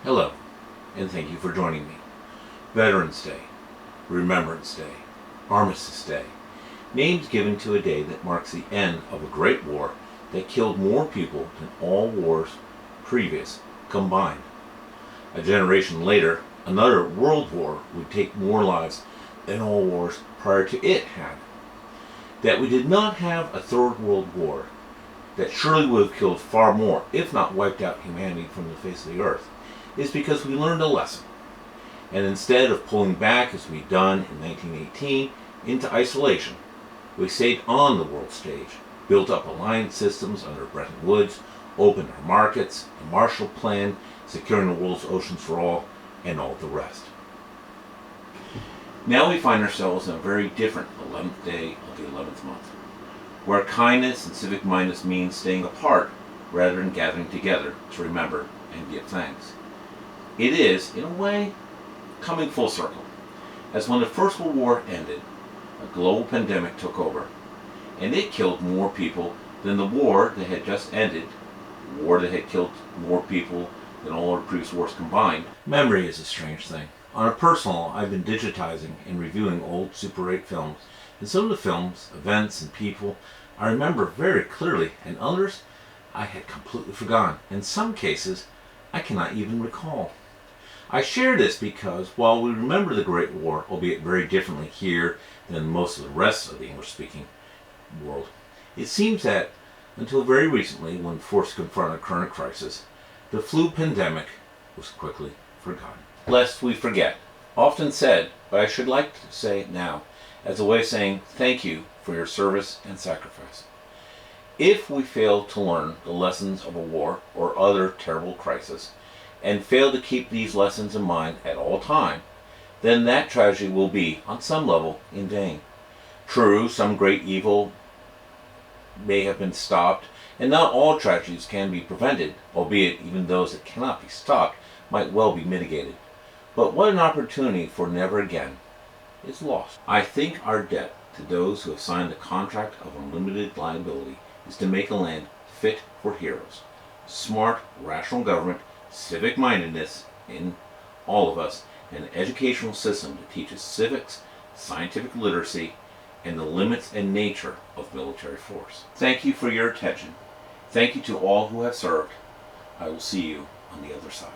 Hello, and thank you for joining me. Veterans Day, Remembrance Day, Armistice Day, names given to a day that marks the end of a great war that killed more people than all wars previous combined. A generation later, another world war would take more lives than all wars prior to it had. That we did not have a third world war that surely would have killed far more, if not wiped out humanity from the face of the earth, is because we learned a lesson. And instead of pulling back as we'd done in 1918 into isolation, we stayed on the world stage, built up alliance systems under Bretton Woods, opened our markets, the Marshall Plan, securing the world's oceans for all, and all the rest. Now we find ourselves in a very different 11th day of the 11th month, where kindness and civic mindedness means staying apart rather than gathering together to remember and give thanks. It is, in a way, coming full circle, as when the First World War ended, a global pandemic took over, and it killed more people than the war that had just ended, a war that had killed more people than all our previous wars combined. Memory is a strange thing. On a personal, I've been digitizing and reviewing old Super 8 films, and some of the films, events, and people I remember very clearly, and others I had completely forgotten. In some cases, I cannot even recall. I share this because while we remember the Great War, albeit very differently here than most of the rest of the English-speaking world, it seems that until very recently, when forced to confront a current crisis, the flu pandemic was quickly forgotten. Lest we forget, often said, but I should like to say it now, as a way of saying thank you for your service and sacrifice. If we fail to learn the lessons of a war or other terrible crisis, and fail to keep these lessons in mind at all time, then that tragedy will be, on some level, in vain. True, some great evil may have been stopped, and not all tragedies can be prevented, albeit even those that cannot be stopped might well be mitigated. But what an opportunity for never again is lost. I think our debt to those who have signed the contract of unlimited liability is to make a land fit for heroes. Smart, rational government, civic mindedness in all of us, and an educational system that teaches civics, scientific literacy, and the limits and nature of military force. Thank you for your attention. Thank you to all who have served. I will see you on the other side.